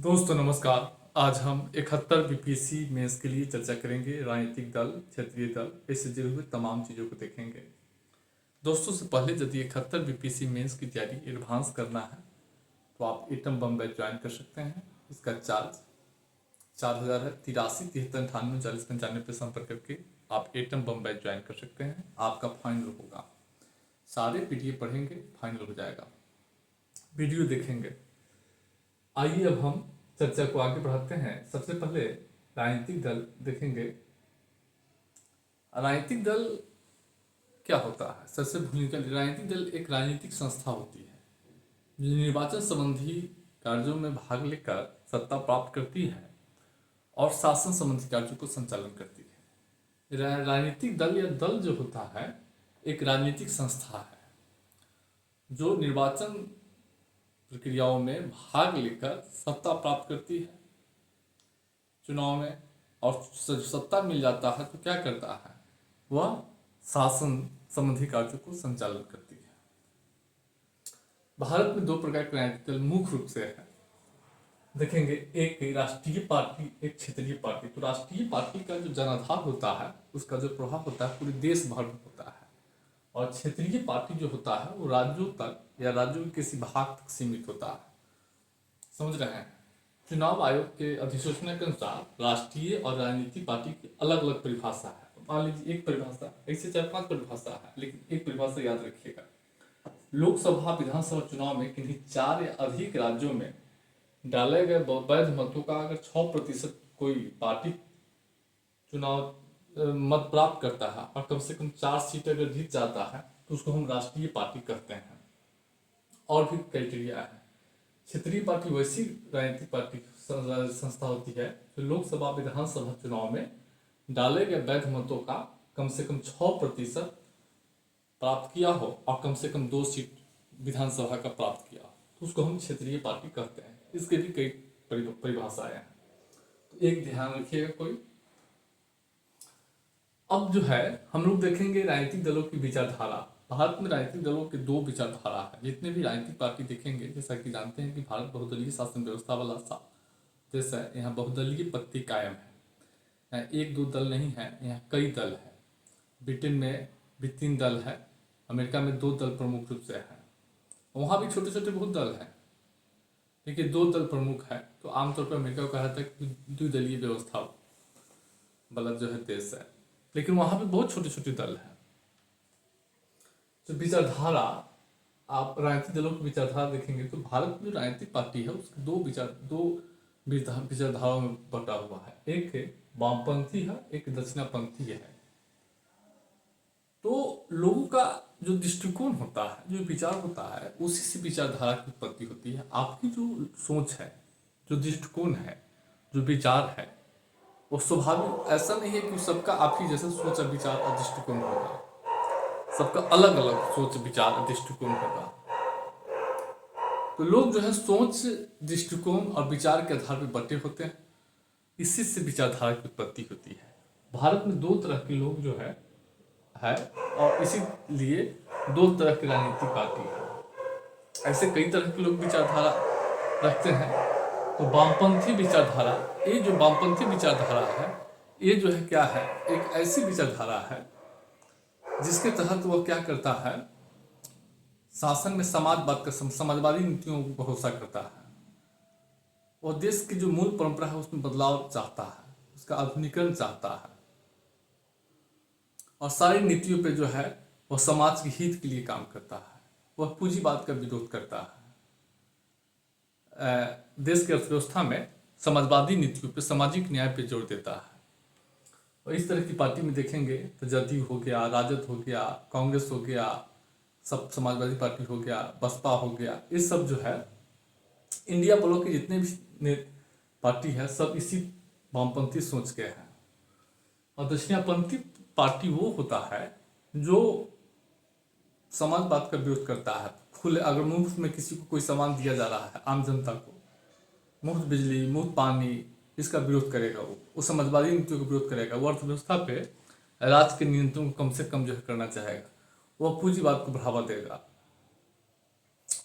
दोस्तों नमस्कार। आज हम 71 बीपीएससी मेंस के लिए चर्चा करेंगे। राजनीतिक दल, क्षेत्रीय दल, इससे जुड़े हुए तमाम चीज़ों को देखेंगे। दोस्तों से पहले यदि 71 बीपीएससी मेंस की तैयारी एडवांस करना है तो आप एटम बम बैच ज्वाइन कर सकते हैं। इसका चार्ज 4000 है। 83 73 98 40 95 पर संपर्क करके आप एटम बम बैच ज्वाइन कर सकते हैं। आपका फाइनल होगा, सारे पीडीएफ पढ़ेंगे, फाइनल हो जाएगा, वीडियो देखेंगे। आइए अब हम चर्चा को आगे बढ़ाते हैं। सबसे पहले राजनीतिक दल देखेंगे। राजनीतिक दल क्या होता है? सबसे भूमिका, राजनीतिक दल एक राजनीतिक संस्था होती है जो निर्वाचन संबंधी कार्यों में भाग लेकर सत्ता प्राप्त करती है और शासन संबंधी कार्यों को संचालन करती है। राजनीतिक दल या दल जो होता है एक राजनीतिक संस्था है जो निर्वाचन प्रक्रियाओं में भाग लेकर सत्ता प्राप्त करती है चुनाव में, और सत्ता मिल जाता है तो क्या करता है, वह शासन संबंधी कार्यों को संचालन करती है। भारत में दो प्रकार के राजनीतिक दल मुख्य रूप से है, देखेंगे। एक राष्ट्रीय पार्टी, एक क्षेत्रीय पार्टी। तो राष्ट्रीय पार्टी का जो जनाधार होता है, उसका जो प्रभाव होता है पूरे देश भर में होता है, और क्षेत्रीय पार्टी जो होता है वो राज्यों तक या राज्यों के किसी भाग तक सीमित होता है। समझ रहे हैं? चुनाव आयोग के अधिसूचना के अनुसार राष्ट्रीय और राजनीतिक पार्टी की अलग अलग परिभाषा है। मान लीजिए एक परिभाषा, ऐसे 4-5 परिभाषा है, लेकिन एक परिभाषा याद रखिएगा। लोकसभा विधानसभा चुनाव में किन्हीं 4 या अधिक राज्यों में डाले गए वैध मतों का अगर 6% कोई पार्टी चुनाव मत प्राप्त करता है और कम से कम 4 सीट अगर जीत जाता है तो उसको हम राष्ट्रीय पार्टी कहते हैं। और भी क्राइटेरिया है। क्षेत्रीय पार्टी वैसी राजनीतिक पार्टी संस्था होती है जो लोकसभा विधानसभा चुनाव में डाले गए वैध मतों का कम से कम 6% प्राप्त किया हो और कम से कम 2 सीट विधानसभा का प्राप्त किया हो, तो उसको हम क्षेत्रीय पार्टी कहते हैं। इसके भी कई परिभाषाएं हैं, तो एक ध्यान रखिएगा कोई। अब जो है हम लोग देखेंगे राजनीतिक दलों की विचारधारा। भारत में राजनीतिक दलों के 2 विचारधारा है। जितने भी राजनीतिक पार्टी देखेंगे, जैसा कि जानते हैं कि भारत बहुदलीय शासन व्यवस्था वाला देश है। यहाँ बहुदलीय पद्धति कायम है। यहाँ 1-2 दल नहीं है, यहाँ कई दल है। ब्रिटेन में भी 3 दल है, अमेरिका में 2 दल प्रमुख रूप से है, वहाँ भी छोटे छोटे बहुत दल हैं, लेकिन 2 दल प्रमुख है। तो आमतौर पर अमेरिका को कहा जाता है कि द्विदलीय व्यवस्था वाला जो है देश है, लेकिन वहाँ पे बहुत छोटे छोटे दल हैं। तो विचारधारा, आप राजनीतिक दलों की विचारधारा देखेंगे तो भारत में जो राजनीतिक पार्टी है उसके 2 विचारधाराओं में बटा हुआ है। एक वामपंथी है, एक दक्षिणापंथी है। तो लोगों का जो दृष्टिकोण होता है, जो विचार होता है, उसी से विचारधारा की उत्पत्ति होती है। आपकी जो सोच है, जो दृष्टिकोण है, जो विचार है, वो स्वाभाविक ऐसा नहीं है कि सबका आप ही जैसा सोच विचार और दृष्टिकोण होगा। सबका अलग अलग सोच विचार और दृष्टिकोण होगा। तो लोग जो है सोच, दृष्टिकोण और विचार के आधार पर बटे होते हैं। इसी से विचारधारा की उत्पत्ति होती है। भारत में 2 तरह के लोग जो है और इसीलिए 2 तरह की राजनीतिक पार्टी है। ऐसे कई तरह के लोग विचारधारा रखते हैं। तो वामपंथी विचारधारा, ये जो वामपंथी विचारधारा है, ये जो है क्या है, एक ऐसी विचारधारा है जिसके तहत वह क्या करता है, शासन में समाजवादी नीतियों को भरोसा करता है। वह देश की जो मूल परंपरा है उसमें बदलाव चाहता है, उसका आधुनिकीकरण चाहता है, और सारी नीतियों पे जो है वह समाज के हित के लिए काम करता है। वह पूंजीवाद का विरोध करता है। देश की अर्थव्यवस्था में समाजवादी नीतियों पे, सामाजिक न्याय पे जोर देता है। और इस तरह की पार्टी में देखेंगे तो जदयू हो गया, राजद हो गया, कांग्रेस हो गया, सब समाजवादी पार्टी हो गया, बसपा हो गया, ये सब जो है इंडिया ब्लॉक के जितने भी पार्टी है सब इसी वामपंथी सोच के हैं। और दक्षिणापंथी पार्टी वो होता है जो समाजवाद का विरोध करता है। खुले, अगर मुफ्त में किसी को कोई सामान दिया जा रहा है, आम जनता को मुफ्त बिजली, मुफ्त पानी, इसका विरोध करेगा। वो समाजवादी नीतियों का विरोध करेगा। वो अर्थव्यवस्था पे राज्य के नियंत्रण को कम से कम जो है करना चाहेगा। वह पूंजीवाद को बढ़ावा देगा।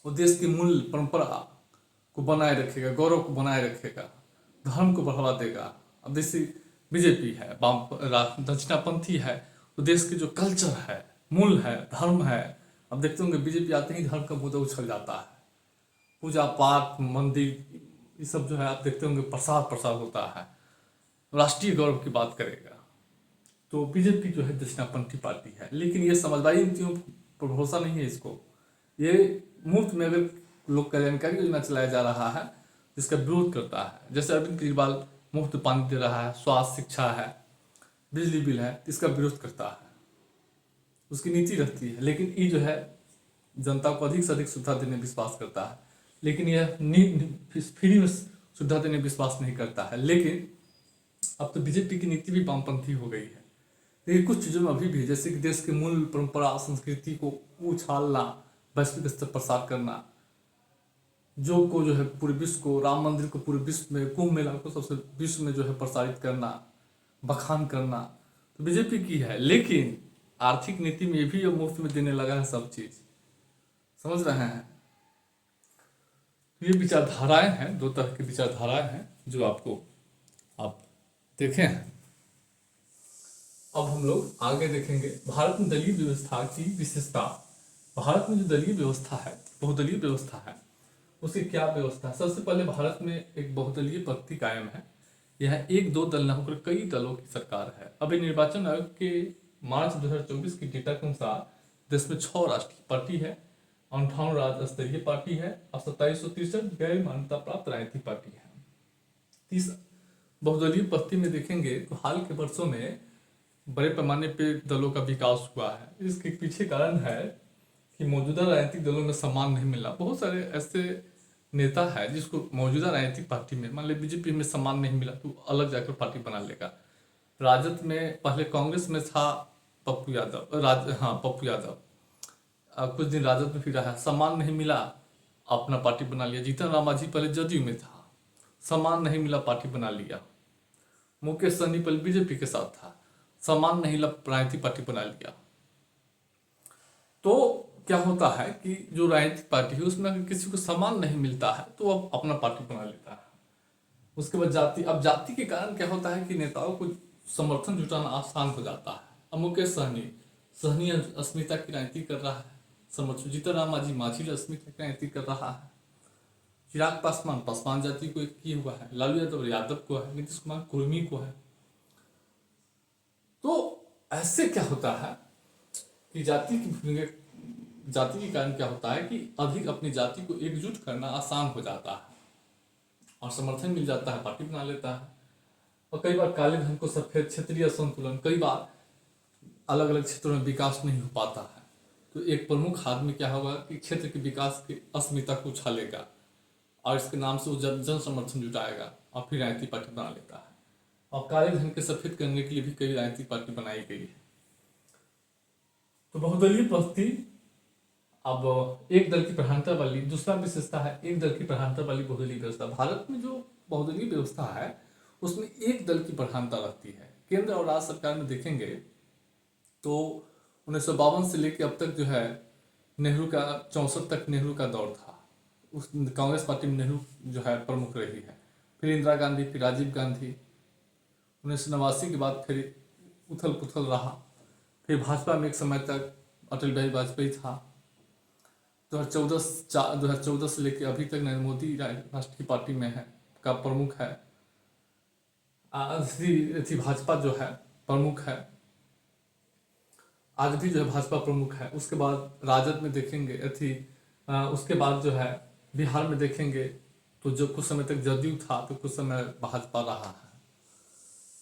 वो देश की मूल परंपरा को बनाए रखेगा, गौरव को बनाए रखेगा, धर्म को बढ़ावा देगा। अब जैसे बीजेपी है, दक्षिणापंथी है, तो देश के जो कल्चर है, मूल है, धर्म है, अब देखते होंगे बीजेपी आते ही धर्म का मुद्दा उछल जाता है। पूजा पाठ, मंदिर, ये सब जो है आप देखते होंगे प्रसार प्रसार होता है, राष्ट्रीय गौरव की बात करेगा। तो बीजेपी जो है दक्षिणापंथी पार्टी है, लेकिन ये समझदारी नीतियों पर भरोसा नहीं है इसको। ये मुफ्त में अगर लोक कल्याणकारी योजना चलाया जा रहा है जिसका विरोध करता है, जैसे अरविंद केजरीवाल मुफ्त पानी दे रहा है, स्वास्थ्य, शिक्षा है, बिजली बिल है, इसका विरोध करता है, उसकी नीति रहती है। लेकिन ये जो है जनता को अधिक से अधिक सुविधा देने में विश्वास करता है, लेकिन यह फ्री में सुविधा देने में विश्वास नहीं करता है। लेकिन अब तो बीजेपी की नीति भी वामपंथी हो गई है, लेकिन कुछ चीज़ों में अभी भी, जैसे कि देश के मूल परंपरा संस्कृति को उछालना, वैश्विक स्तर प्रसार करना, जो है पूरे विश्व को, राम मंदिर को पूरे विश्व में, कुंभ मेला को सबसे विश्व में जो है प्रसारित करना, बखान करना, तो बीजेपी की है। लेकिन आर्थिक नीति में भी ये मुफ्त में देने लगा है सब चीज, समझ रहे हैं। ये विचारधाराएं हैं, दो तरह की विचारधाराएं हैं जो आपको आप देखे हैं। अब हम लोग आगे देखेंगे भारत में दलीय व्यवस्था की विशेषता। भारत में जो दलीय व्यवस्था है, बहुदलीय व्यवस्था है, उसकी क्या व्यवस्था है। सबसे पहले भारत में एक बहुदलीय पद्धति कायम है। यह एक दो दल न होकर कई दलों की सरकार है। अभी निर्वाचन आयोग के मार्च 2024 की डेटा के अनुसार देश में 6 राष्ट्रीय पार्टी है, 58 राज्य स्तरीय पार्टी है और 2763 गैर मान्यता प्राप्त राजनीतिक पार्टी है। इस बहुदलीय पद्धति में देखेंगे तो हाल के वर्षों में बड़े पैमाने पे दलों का विकास हुआ है। इसके पीछे कारण है कि मौजूदा राजनीतिक दलों में सम्मान नहीं मिला। बहुत सारे ऐसे नेता है जिसको मौजूदा राजनीतिक पार्टी में, मान लीजिए बीजेपी में सम्मान नहीं मिला तो अलग जाकर पार्टी बना लेगा। राजद में पहले कांग्रेस में था पप्पू यादव, पप्पू यादव कुछ दिन राजद में फिर रहा, सम्मान नहीं मिला, अपना पार्टी बना लिया। जीतन राम मांझी पहले जदयू में था, सम्मान नहीं मिला, पार्टी बना लिया। मुकेश सहनी पहले बीजेपी के साथ था, सम्मान नहीं मिला, राजनीतिक पार्टी बना लिया। तो क्या होता है कि जो राजनीतिक पार्टी है उसमें अगर किसी को सम्मान नहीं मिलता है तो वो अपना पार्टी बना लेता है। उसके बाद जाति, अब जाति के कारण क्या होता है कि नेताओं को समर्थन जुटाना आसान हो जाता है। अब मुकेश सहनी अस्मिता की राजनीति कर रहा है, समर्थन। जीतन राम मांझी अस्मिता की राजनीति कर रहा है। चिराग पासवान जाति को किए हुआ है, लालू यादव को है, नीतीश कुमार कुर्मी को है। तो ऐसे क्या होता है कि जाति के कारण क्या होता है कि अधिक अपनी जाति को एकजुट करना आसान हो जाता है और समर्थन मिल जाता है, पार्टी बना लेता है। और कई बार काले धन को सफेद, क्षेत्रीय असंतुलन, कई बार अलग अलग क्षेत्रों में विकास नहीं हो पाता है। तो एक प्रमुख आदमी क्या होगा कि क्षेत्र के विकास की अस्मिता को उछालेगा और इसके नाम से वो जन समर्थन जुटाएगा और फिर राजनीतिक पार्टी बना लेता है। और काले धन के सफेद करने के लिए भी कई राजनीतिक पार्टी बनाई गई है। तो बहुदलीय पद्धति, अब एक दल की प्रधानता वाली, दूसरा विशेषता है एक दल की प्रधानता वाली बहुदलीय व्यवस्था। भारत में जो बहुदलीय व्यवस्था है उसमें एक दल की प्रधानता रहती है। केंद्र और राज्य सरकार में देखेंगे तो 1952 से लेकर अब तक जो है नेहरू का 64 तक नेहरू का दौर था। उस कांग्रेस पार्टी में नेहरू जो है प्रमुख रही है, फिर इंदिरा गांधी, फिर राजीव गांधी। 1989 के बाद फिर उथल पुथल रहा। फिर भाजपा में एक समय तक अटल बिहारी वाजपेयी था। 2014 से लेकर अभी तक नरेंद्र मोदी राष्ट्रीय पार्टी में है, का प्रमुख है। भाजपा जो है प्रमुख है, आज भी जो है भाजपा प्रमुख है। उसके बाद राजद में देखेंगे उसके बाद जो है बिहार में देखेंगे तो जो कुछ समय तक जदयू था तो कुछ समय भाजपा रहा है।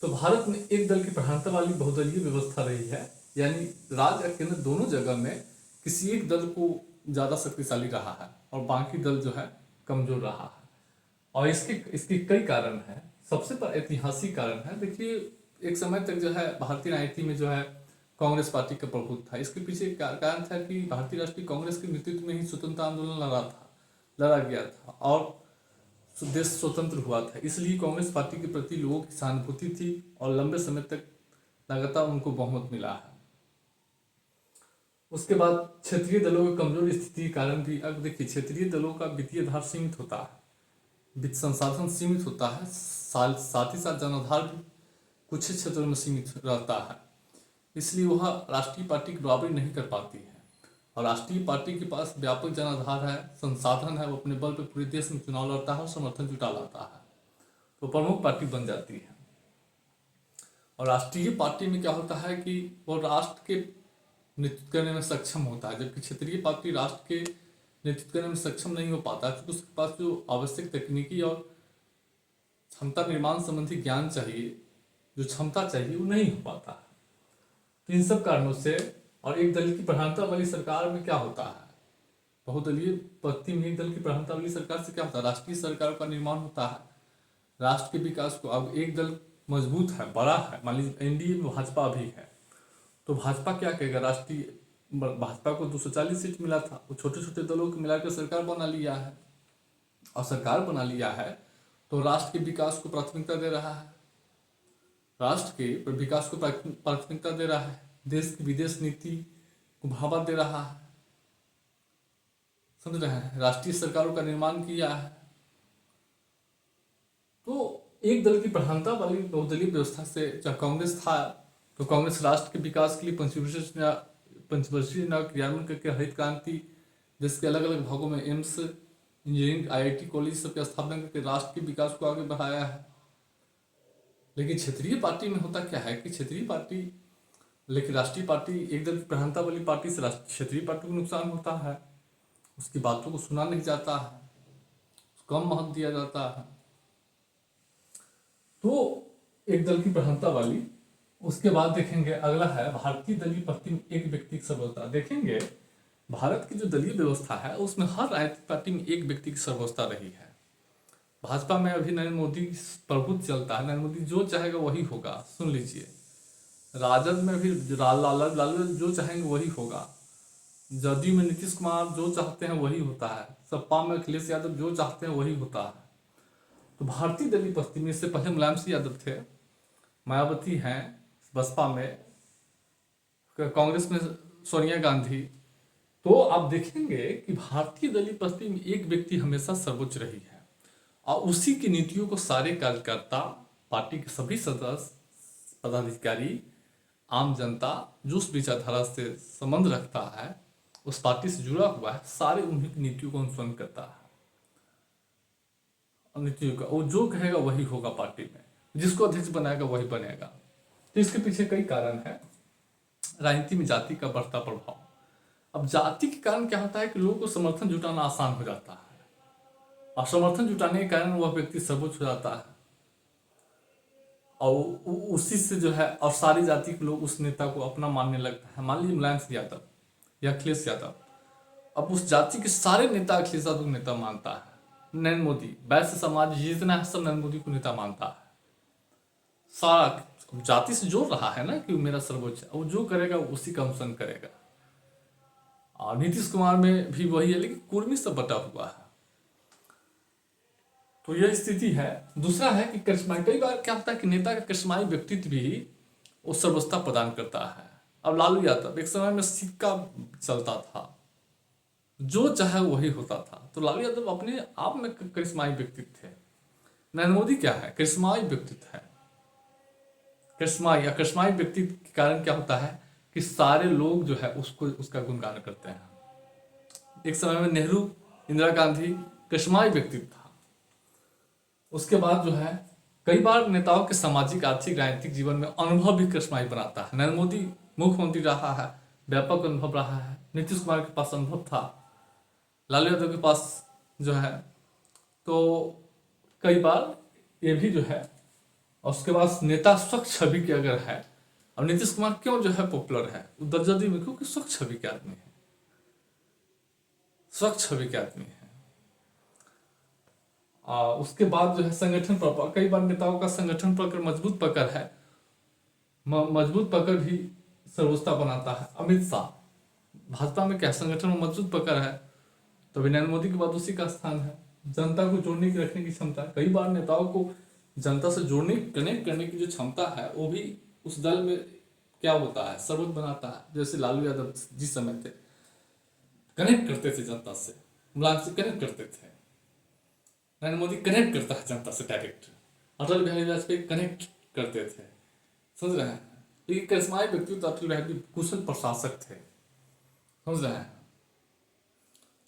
तो भारत में एक दल की प्रधानता वाली बहुदलीय व्यवस्था रही है, यानी राज्य और केंद्र दोनों जगह में किसी एक दल को ज्यादा शक्तिशाली रहा है और बाकी दल जो है कमजोर रहा है। और इसके कई कारण हैं। सबसे ऐतिहासिक कारण है, देखिए एक समय तक जो है भारतीय राजनीति में जो है कांग्रेस पार्टी का प्रभुत्व था। इसके पीछे कारण था कि भारतीय राष्ट्रीय कांग्रेस के नेतृत्व में ही स्वतंत्रता आंदोलन लड़ा गया था और देश स्वतंत्र हुआ था। इसलिए कांग्रेस पार्टी के प्रति लोगों की सहानुभूति थी और लंबे समय तक लगातार उनको बहुमत मिला है। उसके बाद क्षेत्रीय दलों की कमजोर स्थिति के कारण भी, अब देखिए क्षेत्रीय दलों का वित्तीय आधार सीमित होता है। वित्त संसाधन सीमित होता है, साथ ही साथ जनाधार भी कुछ ही क्षेत्रों में सीमित रहता है, इसलिए वह राष्ट्रीय पार्टी की बराबरी नहीं कर पाती है। और राष्ट्रीय पार्टी के पास व्यापक जनाधार है, संसाधन है, वो अपने बल पर पूरे देश में चुनाव लड़ता है और समर्थन जुटा लाता है, तो प्रमुख पार्टी बन जाती है। और राष्ट्रीय पार्टी में क्या होता है कि वो राष्ट्र के नेतृत्व करने में सक्षम होता है, जबकि क्षेत्रीय पार्टी राष्ट्र के नेतृत्व करने में सक्षम नहीं हो पाता, क्योंकि उसके पास जो आवश्यक तकनीकी और क्षमता निर्माण संबंधी ज्ञान चाहिए, जो क्षमता चाहिए, वो नहीं हो पाता है। तो इन सब कारणों से, और एक दल की प्रधानता वाली सरकार में क्या होता है, बहुदलीय पद्धति में एक दल की प्रधानता वाली सरकार से क्या होता है, राष्ट्रीय सरकारों का निर्माण होता है। राष्ट्र के विकास को, अब एक दल मजबूत है, बड़ा है, मान लीजिए एनडीए में भाजपा भी है, तो भाजपा क्या कहेगा, भाजपा को 240 सीट मिला था, वो छोटे छोटे दलों को मिलाकर सरकार बना लिया है, और सरकार बना लिया है तो राष्ट्र के विकास को प्राथमिकता दे रहा है, राष्ट्र के विकास को प्राथमिकता दे रहा है, देश की विदेश नीति को बढ़ावा दे रहा है, समझ रहे हैं, राष्ट्रीय सरकारों का निर्माण किया है। तो एक दल की प्रधानता वाली बहुदलीय व्यवस्था से, जब कांग्रेस था तो कांग्रेस राष्ट्र के विकास के लिए पंचवर्षीय योजना क्रियान्वयन करके हरित क्रांति, देश के अलग अलग भागों में एम्स, इंजीनियरिंग, आईआईटी कॉलेज सबकी स्थापना करके राष्ट्र के विकास को आगे बढ़ाया है। लेकिन क्षेत्रीय पार्टी में होता क्या है कि लेकिन राष्ट्रीय पार्टी एक दल की प्रधानता वाली पार्टी से क्षेत्रीय पार्टी को नुकसान होता है, उसकी बातों को सुना नहीं जाता है, कम महत्व दिया जाता है। तो एक दल की प्रधानता वाली, उसके बाद देखेंगे अगला है भारतीय दलीय पद्धति में एक व्यक्ति की सर्वोच्चता। देखेंगे भारत की जो दलीय व्यवस्था है उसमें हर राजनीतिक पार्टी में एक व्यक्ति की सर्वोच्चता रही है। भाजपा में अभी नरेंद्र मोदी प्रभुत्व चलता है, नरेंद्र मोदी जो चाहेगा वही होगा, सुन लीजिए। राजद में भी लालू जो चाहेंगे वही होगा, जदयू में नीतीश कुमार जो चाहते हैं वही होता है, सपा में अखिलेश यादव जो चाहते हैं वही होता है। तो भारतीय दलीय पद्धति में, इससे पहले मुलायम सिंह यादव थे, मायावती हैं बसपा में, कांग्रेस में सोनिया गांधी, तो आप देखेंगे कि भारतीय दलीय पद्धति में एक व्यक्ति हमेशा सर्वोच्च रही है, और उसी की नीतियों को सारे कार्यकर्ता, पार्टी के सभी सदस्य, पदाधिकारी, आम जनता जो उस विचारधारा से संबंध रखता है, उस पार्टी से जुड़ा हुआ है, सारे उन्हीं की नीतियों को अनुसरण करता है। नीतियों का वो जो कहेगा वही होगा, पार्टी में जिसको अध्यक्ष बनाएगा वही बनेगा। तो इसके पीछे कई कारण है। राजनीति में जाति का बढ़ता प्रभाव, अब जाति के कारण क्या होता है कि लोगों को समर्थन जुटाना आसान हो जाता है, और समर्थन जुटाने के कारण वह व्यक्ति सर्वोच्च हो जाता है, और उसी से जो है, और सारी जाति के लोग उस नेता को अपना मानने लगता है। मान लीजिए मुलायम सिंह यादव या अखिलेश यादव, अब उस जाति के सारे नेता अखिलेश यादव को नेता मानता है। नरेंद्र मोदी, वैश्य समाज जितना है सब नरेंद्र मोदी को नेता मानता है, सारा जाति से जोड़ रहा है ना कि मेरा सर्वोच्च है, वो जो करेगा उसी का अनुसरण करेगा। और नीतीश कुमार में भी वही है, लेकिन कुर्मी से बटा हुआ है। तो यह स्थिति है। दूसरा है कि करिश्माई, कई बार क्या होता है कि नेता का करिश्माई व्यक्तित्व भी वो सर्वोच्चता प्रदान करता है। अब लालू यादव, एक समय में सिक्का चलता था, जो चाहे वही होता था, तो लालू यादव अपने आप में करिश्माई व्यक्तित्व थे। नरेंद्र मोदी क्या है, करिश्माई व्यक्तित्व है। करिश्माई व्यक्तित्व के कारण क्या होता है कि सारे लोग जो है उसको, उसका गुणगान करते हैं। एक समय में नेहरू, इंदिरा गांधी करिश्माई व्यक्तित्व था। उसके बाद जो है कई बार नेताओं के सामाजिक, आर्थिक, राजनीतिक जीवन में अनुभव भी करिश्माई बनाता है। नरेंद्र मोदी मुख्यमंत्री रहा है, व्यापक अनुभव रहा है। नीतीश कुमार के पास अनुभव था, लालू यादव के पास जो है, तो कई बार ये भी जो है। और उसके बाद नेता स्वच्छ छवि के अगर है, और नीतीश कुमार क्यों जो है पॉपुलर है जदयू में, क्योंकि स्वच्छ छवि के आदमी है, स्वच्छ छवि के आदमी है। उसके बाद जो है संगठन पर, कई बार नेताओं का संगठन पर मजबूत पकड़ है, मजबूत पकड़ भी सर्वोच्चता बनाता है। अमित शाह, भाजपा में क्या संगठन में मजबूत पकड़ है, तो नरेंद्र मोदी के बाद उसी का स्थान है। जनता को जोड़ने की, रखने की क्षमता, कई बार नेताओं को जनता से जोड़ने, कनेक्ट करने की जो क्षमता है, वो भी उस दल में क्या होता है, सर्वोच्च बनाता है। जैसे लालू यादव जिस समय थे, कनेक्ट करते थे जनता से, मुलायम से कनेक्ट करते थे। नरेंद्र मोदी कनेक्ट करता है जनता से डायरेक्ट। अटल बिहारी वाजपेयी कनेक्ट करते थे, समझ रहे हैं। लेकिन करिश्माई व्यक्ति तो अटल बिहारी कुशल प्रशासक थे, समझ रहे हैं।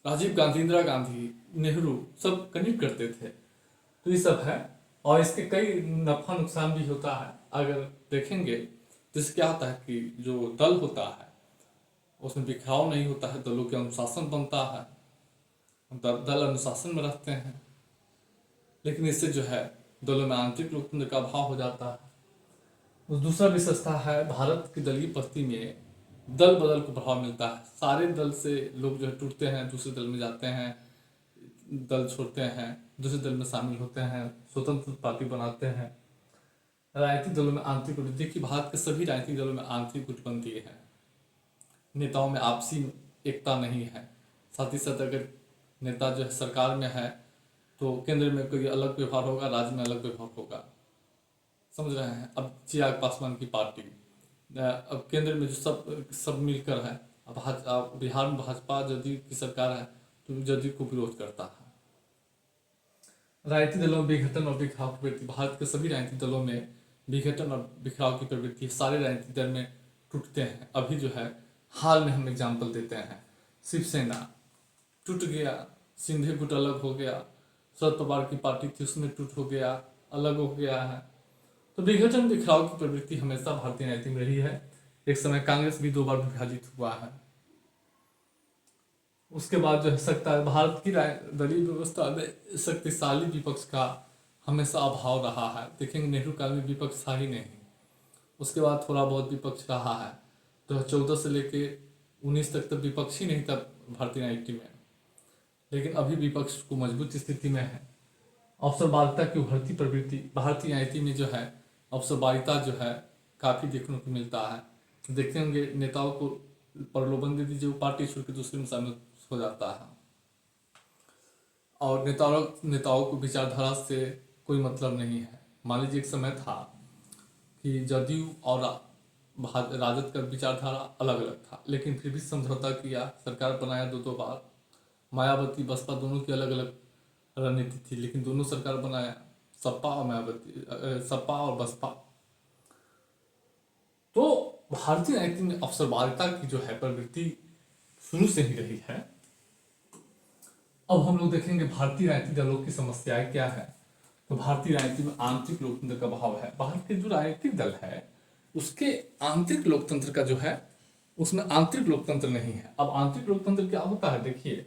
राजीव गांधी, इंदिरा गांधी, नेहरू सब कनेक्ट करते थे। तो ये सब है, और इसके कई नफा नुकसान भी होता है। अगर देखेंगे तो इससे क्या होता है कि जो दल होता है उसमें बिखराव नहीं होता है, दलों के अनुशासन बनता है, दल अनुशासन में रहते हैं। लेकिन इससे जो है दलों में आंतरिक लोकतंत्र का अभाव हो जाता है। तो दूसरा विशेषता है भारत की दलीय पद्धति में दल बदल को बढ़ावा मिलता है। सारे दल से लोग जो है टूटते हैं, दूसरे दल में जाते हैं, दल छोड़ते हैं, दूसरे दल में शामिल होते हैं, स्वतंत्र पार्टी बनाते हैं। राजनीतिक दलों में आंतरिक गुट, देखिए भारत के सभी राजनीतिक दलों में आंतरिक गुटबंदी है, नेताओं में आपसी एकता नहीं है। साथ ही साथ अगर नेता जो है सरकार में है तो केंद्र में कोई अलग व्यवहार होगा, राज्य में अलग व्यवहार होगा, समझ रहे हैं। अब चिराग पासवान की पार्टी, अब केंद्र में जो सब मिलकर है, अब बिहार में भाजपा जदयू की सरकार है तो जदयू को विरोध करता है। राजनीतिक दलों में विघटन और बिखराव की प्रवृत्ति, भारत के सभी राजनीतिक दलों में विघटन और बिखराव की प्रवृत्ति है। सारे राजनीतिक दल में टूटते हैं। अभी जो है हाल में हम एग्जाम्पल देते हैं, शिवसेना टूट गया, सिंधे गुट अलग हो गया, शरद पवार की पार्टी थी उसमें टूट हो गया, अलग हो गया है। तो विघटन बिखराव की प्रवृत्ति हमेशा भारतीय राजनीति में रही है। एक समय कांग्रेस भी 2 बार विभाजित हुआ है। उसके बाद जो है सकता है भारत की दलीय व्यवस्था में शक्तिशाली विपक्ष का हमेशा अभाव रहा है। देखेंगे नेहरू काल में विपक्ष था ही नहीं, उसके बाद थोड़ा बहुत विपक्ष रहा है। 2014 से लेके 19 तक तो विपक्ष ही नहीं था भारतीय राजनीति में, लेकिन अभी विपक्ष को मजबूत स्थिति में है। अवसरवादिता की उभरती प्रवृत्ति, भारतीय राजनीति में जो है अवसरवादिता जो है काफ़ी देखने को मिलता है। देखते होंगे नेताओं को प्रलोभन दे दीजिए, वो पार्टी छोड़ के दूसरे में शामिल हो जाता है। और नेताओं को विचारधारा से कोई मतलब नहीं है। मान लीजिए एक समय था कि जदयू और राजद का विचारधारा अलग अलग था, लेकिन फिर भी समझौता किया, सरकार बनाया 2 बार। मायावती बसपा दोनों की अलग अलग रणनीति थी, लेकिन दोनों सरकार बनाया, सपा और मायावती, सपा और बसपा। तो भारतीय राजनीति में अवसरवादिता की जो है प्रवृत्ति शुरू से ही रही है। अब हम लोग देखेंगे भारतीय राजनीतिक दलों की समस्याएं क्या है। तो भारतीय राजनीति में आंतरिक लोकतंत्र का अभाव है। भारत के जो राजनीतिक दल है उसके आंतरिक लोकतंत्र का जो है उसमें आंतरिक लोकतंत्र नहीं है। अब आंतरिक लोकतंत्र क्या होता है, देखिए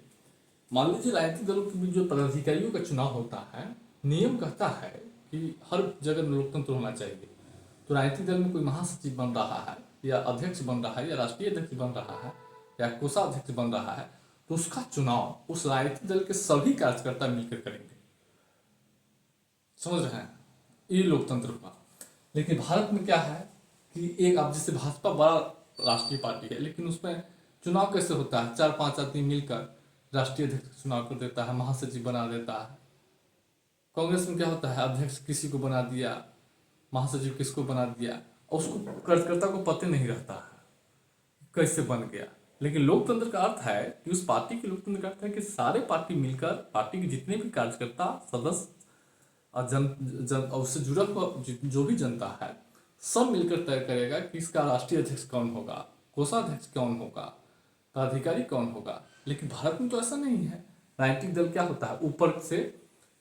मान लीजिए राजनीतिक दलों के बीच जो पदाधिकारियों का चुनाव होता है, नियम कहता है कि हर जगह में लोकतंत्र होना चाहिए। तो राजनीतिक दल में कोई महासचिव बन रहा है या अध्यक्ष बन रहा है या राष्ट्रीय अध्यक्ष बन रहा है या कोषाध्यक्ष बन रहा है, तो उसका चुनाव उस राजनीतिक दल के सभी कार्यकर्ता मिलकर करेंगे, समझ रहे हैं, ये लोकतंत्र हुआ। लेकिन भारत में क्या है कि एक, अब जैसे भाजपा बड़ा राष्ट्रीय पार्टी है, लेकिन उसमें चुनाव कैसे होता है, 4-5 आदमी मिलकर राष्ट्रीय अध्यक्ष चुनाव कर देता है, महासचिव बना देता है। कांग्रेस में क्या होता है, अध्यक्ष किसी को बना दिया, महासचिव किसको बना दिया, और उसको कार्यकर्ता को पता नहीं रहता है कैसे बन गया। लेकिन लोकतंत्र का अर्थ है कि उस पार्टी के लोकतंत्र का अर्थ है कि सारे पार्टी मिलकर, पार्टी के जितने भी कार्यकर्ता, सदस्य और उससे जुड़ा हुआ जो भी जनता है, सब मिलकर तय करेगा कि इसका राष्ट्रीय अध्यक्ष कौन होगा, कोषाध्यक्ष कौन होगा, पदाधिकारी कौन होगा। लेकिन भारत में तो ऐसा नहीं है। राजनीतिक दल क्या होता है, ऊपर से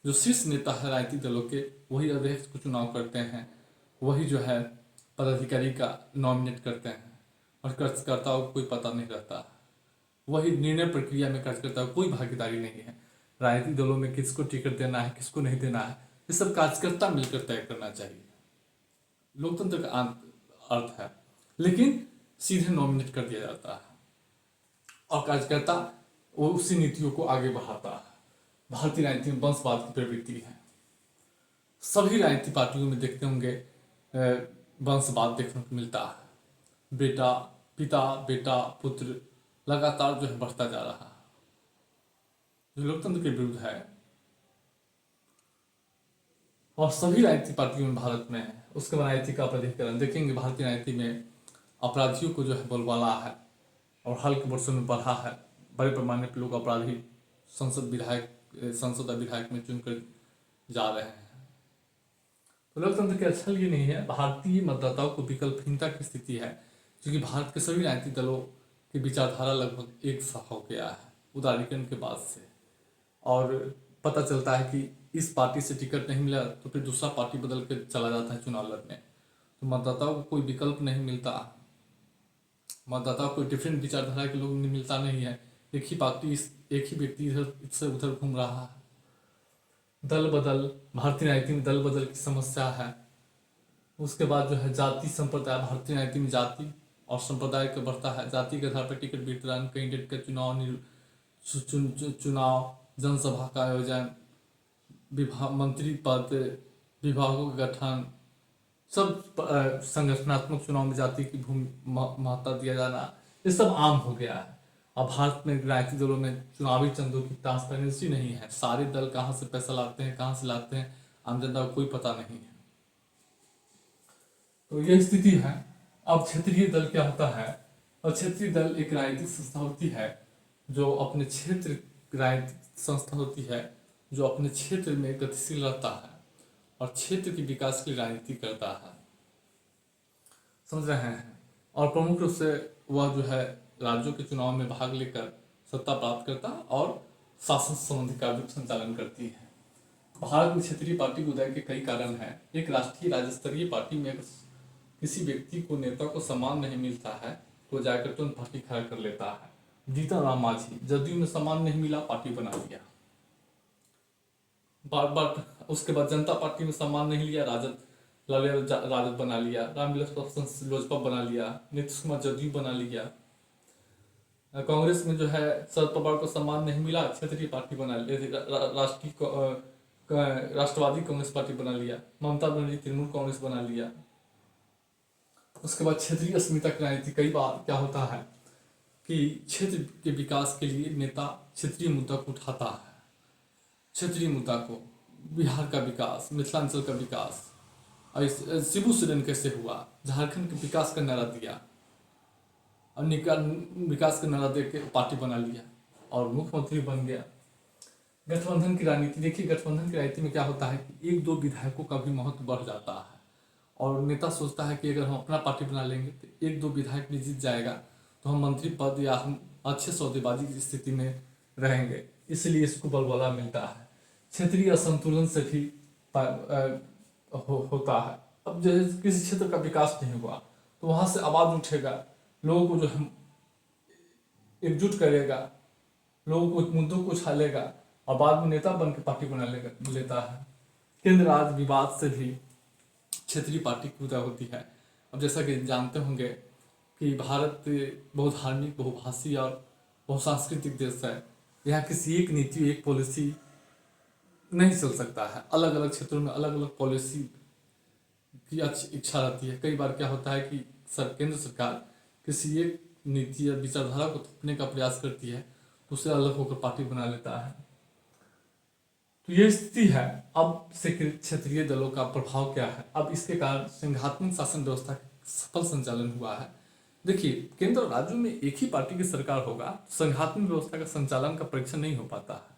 जो शीर्ष नेता है राजनीतिक दलों के, वही अध्यक्ष को चुनाव करते हैं, वही जो है पदाधिकारी का नॉमिनेट करते हैं, और कार्यकर्ताओं को कोई पता नहीं रहता, वही निर्णय प्रक्रिया में कार्यकर्ताओं को कोई भागीदारी नहीं है। राजनीतिक दलों में किसको टिकट देना है, किसको नहीं देना है, ये सब कार्यकर्ता मिलकर तय करना चाहिए, लोकतंत्र का अर्थ है। लेकिन सीधे नॉमिनेट कर दिया जाता है और कार्यकर्ता वो उसी नीतियों को आगे बढ़ाता है। भारतीय राजनीति में वंशवाद की प्रवृत्ति है। सभी राजनीतिक पार्टियों में देखते होंगे वंशवाद देखने को मिलता है। बेटा पिता, बेटा पुत्र लगातार जो है बढ़ता जा रहा है, जो लोकतंत्र के विरुद्ध है। और सभी राजनीतिक पार्टियों में भारत में है। उसके बाद राजनीति का अपराधीकरण देखेंगे, भारतीय राजनीति में अपराधियों को जो है बोलबाला है और हाल के वर्षों में बढ़ा है। बड़े पैमाने पर लोग अपराधी संसद और विधायक में चुनकर जा रहे हैं। तो लोकतंत्र के अच्छा ये नहीं है। भारतीय मतदाताओं को विकल्पहीनता की स्थिति है, क्योंकि भारत के सभी राजनीतिक दलों की विचारधारा लगभग एक सा हो गया है उदारीकरण के बाद से। और पता चलता है कि इस पार्टी से टिकट नहीं मिला तो फिर दूसरा पार्टी बदल के चला जाता है चुनाव लड़ने। तो मतदाताओं को कोई विकल्प नहीं मिलता, मतदाताओं को डिफरेंट विचारधारा के लोग मिलता नहीं है। एक ही पार्टी, एक ही व्यक्ति इधर से उधर घूम रहा है। दल बदल, भारतीय राजनीति में दल बदल की समस्या है। उसके बाद जो है जाति संप्रदाय, भारतीय राजनीति में जाति और संप्रदाय का बढ़ता है। जाति के आधार पर टिकट वितरण, कैंडिडेट का चुनाव, जनसभा का आयोजन, विभाग, मंत्री पद, विभागों का गठन, सब संगठनात्मक चुनाव में जाति की महत्ता दिया जाना, ये सब आम हो गया है। अब भारत में राजनीतिक दलों में चुनावी चंदों की ट्रांसपेरेंसी नहीं है। सारे दल कहाँ से पैसा लाते हैं, कहाँ से लाते हैं, आम जनता को कोई पता नहीं है। तो यह स्थिति है। अब क्षेत्रीय दल क्या होता है? और क्षेत्रीय दल एक राजनीतिक संस्था होती है जो अपने क्षेत्र, राजनीतिक संस्था होती है जो अपने क्षेत्र में गतिशील रहता है और क्षेत्र के विकास की राजनीति करता है। समझ रहे हैं? और प्रमुख रूप से वह जो है राज्यों के चुनाव में भाग लेकर सत्ता प्राप्त करता है और शासन संबंधी कार्यों का संचालन करती है। भारत में क्षेत्रीय पार्टी के उदय के कई कारण हैं। एक राष्ट्रीय राज्य स्तरीय पार्टी में किसी व्यक्ति को, नेता को सम्मान नहीं मिलता है तो जाकर तुरंत पार्टी खड़ा कर लेता है। जीतन राम मांझी, जदयू में सम्मान नहीं मिला, पार्टी बना लिया। बार बार उसके बाद जनता पार्टी में सम्मान नहीं लिया, राजद बना लिया। रामविलास पासवान लोजपा बना लिया। नीतीश कुमार जदयू बना लिया। कांग्रेस में जो है शरद पवार को सम्मान नहीं मिला, क्षेत्रीय पार्टी बना लिया, राष्ट्रवादी कांग्रेस पार्टी बना लिया। ममता बनर्जी तृणमूल कांग्रेस बना लिया। उसके बाद क्षेत्रीय अस्मिता की राजनीति। कई बार क्या होता है कि क्षेत्र के विकास के लिए नेता क्षेत्रीय मुद्दा को उठाता है। क्षेत्रीय मुद्दा को, बिहार का विकास, मिथिलांचल का विकास, शिबू सोरेन कैसे हुआ, झारखंड के विकास का नारा दिया और विकास का नारा दे के पार्टी बना लिया और मुख्यमंत्री बन गया। गठबंधन की राजनीति देखिए, गठबंधन की राजनीति में क्या होता है कि एक दो विधायकों का भी महत्व बढ़ जाता है और नेता सोचता है कि अगर हम अपना पार्टी बना लेंगे तो एक दो विधायक भी जीत जाएगा तो हम मंत्री पद या हम अच्छे सौदेबाजी की स्थिति में रहेंगे, इसलिए इसको बलबला मिलता है। क्षेत्रीय असंतुलन से भी होता है। अब जैसे किसी क्षेत्र का विकास नहीं हुआ तो वहां से आवाज उठेगा, लोगों को जो है एकजुट करेगा, लोगों को मुद्दों को उछालेगा और बाद में नेता बन के पार्टी बना लेता है। केंद्र राज्य विवाद से भी क्षेत्रीय पार्टी की उदय होती है। अब जैसा कि जानते होंगे कि भारत बहुत धार्मिक, बहुभाषी और बहुसांस्कृतिक देश है। यहाँ किसी एक नीति, एक पॉलिसी नहीं चल सकता है। अलग अलग क्षेत्रों में अलग अलग पॉलिसी की अच्छी इच्छा रहती है। कई बार क्या होता है कि केंद्र सरकार किसी एक नीति या विचारधारा को थोपने का प्रयास करती है, उससे अलग होकर पार्टी बना लेता है। तो ये स्थिति है। अब से क्षेत्रीय दलों का प्रभाव क्या है? अब इसके कारण संघात्मक शासन व्यवस्था का सफल संचालन हुआ है। देखिए, केंद्र और राज्यों में एक ही पार्टी की सरकार होगा, संघात्मक व्यवस्था का संचालन का परीक्षण नहीं हो पाता है।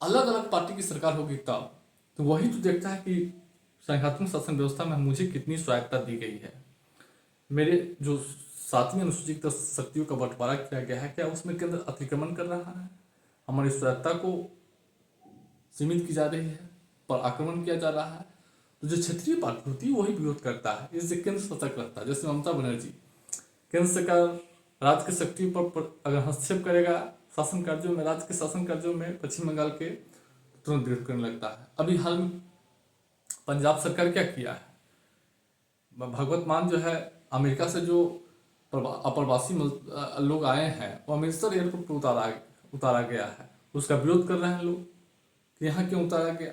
अलग अलग पार्टी की सरकार होगी तब तो वही तो देखता है कि संघात्मक शासन व्यवस्था में मुझे कितनी स्वायत्ता दी गई है। मेरे जो 7वीं अनुसूची तक शक्तियों का बंटवारा किया गया है, क्या उसमें केंद्र अतिक्रमण कर रहा है? हमारी स्वायत्ता को सीमित की जा रही है, पर आक्रमण किया जा रहा है। तो जो क्षेत्रीय पार्टी होती है वही विरोध करता है, इससे केंद्र सतर्क रहता है। जैसे ममता बनर्जी, केंद्र सरकार राज्य की शक्ति पर अगर हस्तक्षेप करेगा शासन कार्यों में, राज्य के शासन कार्यों में पश्चिम बंगाल के, तुरंत विरोध करने लगता है। अभी हाल में पंजाब सरकार क्या किया है, भगवत मान जो है अमेरिका से जो अप्रवासी लोग आए हैं वो अमृतसर एयरपोर्ट पर उतारा गया है, उसका विरोध कर रहे हैं लोग कि यहाँ क्यों उतारा गया।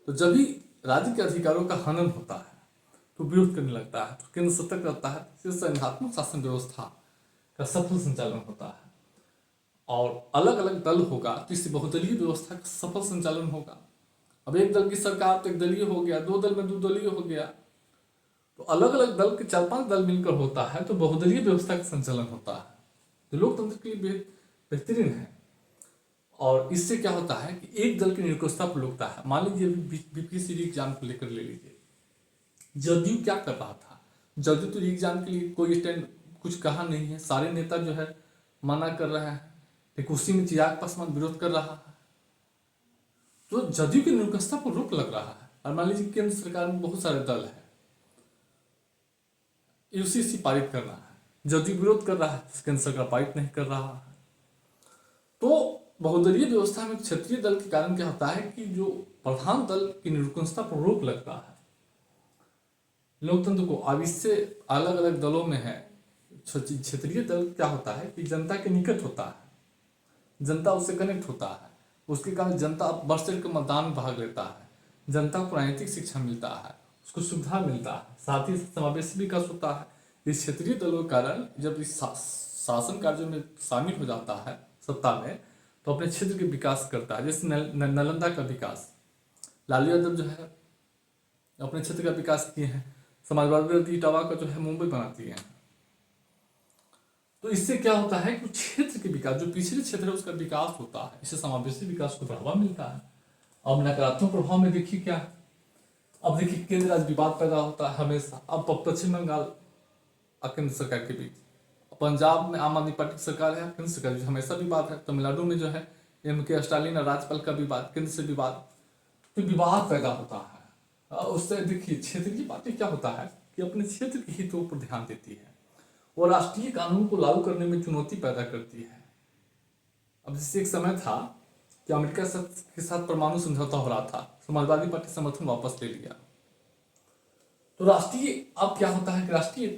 तो जब भी राज्य के अधिकारों का हनन होता है तो विरोध करने लगता है, तो केंद्र सतर्क रहता है। इससे संघात्मक शासन व्यवस्था का सफल संचालन होता है और अलग अलग दल होगा तो इससे बहुदलीय व्यवस्था का सफल संचालन होगा। अब एक दल की सरकार तो एक दलीय हो गया, दो दल में दो दलीय हो गया, तो अलग अलग दल के 4-5 दल मिलकर होता है तो बहुदलीय व्यवस्था का संचालन होता है, जो लोकतंत्र के लिए बेहतरीन है। और इससे क्या होता है कि एक दल की निरंकुशता पर रुकता है। मान लीजिए बीपीएससी एग्जाम को लेकर ले लीजिए, जदयू क्या कर रहा था, जदयू तो एग्जाम के लिए कोई स्टैंड कुछ कहा नहीं है, सारे नेता जो है मना कर रहे हैं, लेकिन उसी में चिराग पासवान विरोध कर रहा है, तो जदयू की निरंकुशता पर रोक लग रहा है। और मान लीजिए केंद्र सरकार में बहुत सारे दल है, यूसीसी पारित करना है, जदयू विरोध कर रहा है, केंद्र सरकार पारित नहीं कर रहा है। तो बहुदलीय व्यवस्था में क्षेत्रीय दल के कारण क्या होता है कि जो प्रधान दल की निरंकुशता पर रोक लगता है लोकतंत्र को। अब इससे अलग अलग दलों में है, क्षेत्रीय दल क्या होता है कि जनता के निकट होता है, जनता उससे कनेक्ट होता है, उसके कारण जनता बढ़ चढ़ के मतदान में भाग लेता है, जनता को राजनीतिक शिक्षा मिलता है, उसको सुविधा मिलता है, साथ ही समावेशी विकास होता है। इस क्षेत्रीय दलों के कारण जब इस शासन कार्यों में शामिल हो जाता है सत्ता में, तो अपने क्षेत्र के विकास करता है। जैसे नालंदा का विकास, लालू यादव जो है अपने क्षेत्र का विकास किए हैं, समाजवादी इटावा का जो है मुंबई बनाती है। तो इससे क्या होता है कि क्षेत्र के विकास, जो पिछले क्षेत्र है उसका विकास होता है, इससे समावेशी विकास को बढ़ावा मिलता है। अब नकारात्मक प्रभाव में देखिए क्या, अब देखिए केंद्र राज्य विवाद पैदा होता है हमेशा। अब पश्चिम बंगाल और केंद्र सरकार के बीच, पंजाब में आम आदमी पार्टी की सरकार है, केंद्र सरकार हमेशा विवाद है, तमिलनाडु में जो है MK स्टालिन और राज्यपाल का विवाद, केंद्र से विवाद, तो विवाद पैदा होता है। उससे देखिए क्षेत्रीय पार्टी क्या होता है कि अपने क्षेत्र के हितों पर ध्यान देती है और राष्ट्रीय कानून को लागू करने में चुनौती पैदा करती है। अब जैसे एक समय था कि अमेरिका के साथ परमाणु समझौता हो रहा था, समाजवादी पार्टी समर्थन वापस ले लिया। तो राष्ट्रीय, अब क्या होता है कि राष्ट्रीय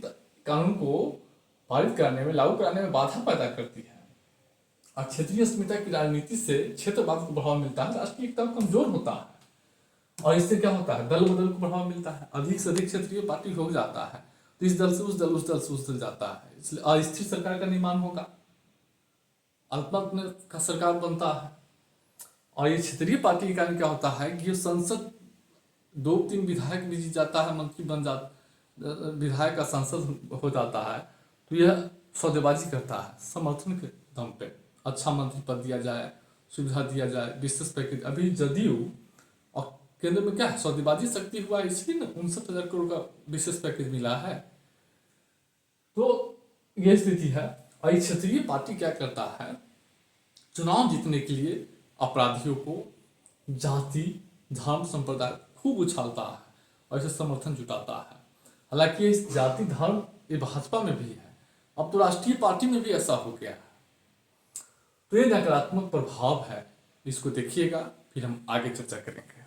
कानून को पारित करने में, लागू कराने में बाधा पैदा करती है। और क्षेत्रीय अस्मिता की राजनीति से क्षेत्रवाद को बढ़ावा मिलता है, राष्ट्रीय एकता कमजोर होता है। और इससे क्या होता है, दल बदल को बढ़ावा मिलता है, अधिक से अधिक क्षेत्रीय पार्टी हो जाता है, तो इस दल से उस दल, उस दल से उस दल जाता है, इसलिए अस्थिर सरकार का निर्माण होगा, अल्पमत का सरकार बनता है। और ये क्षेत्रीय पार्टी के कारण क्या होता है कि ये संसद 2-3 विधायक भी जीत जाता है, मंत्री बन जाता, विधायक का सांसद हो जाता है, तो यह सौदेबाजी करता है समर्थन के दम पे, अच्छा मंत्री पद दिया जाए, सुविधा दिया जाए, विशेष पैकेज। अभी जदयू और केंद्र में क्या है, सौदेबाजी शक्ति हुआ, इसलिए ना 59,000 करोड़ का विशेष पैकेज मिला है। तो ये स्थिति है। और क्षेत्रीय पार्टी क्या करता है, चुनाव जीतने के लिए अपराधियों को जाति, धर्म, संप्रदाय खूब उछालता है और इसे समर्थन जुटाता है। हालांकि इस जाति, धर्म ये भाजपा में भी है, अब तो राष्ट्रीय पार्टी में भी ऐसा हो गया है। तो ये नकारात्मक प्रभाव है, इसको देखिएगा, फिर हम आगे चर्चा करेंगे।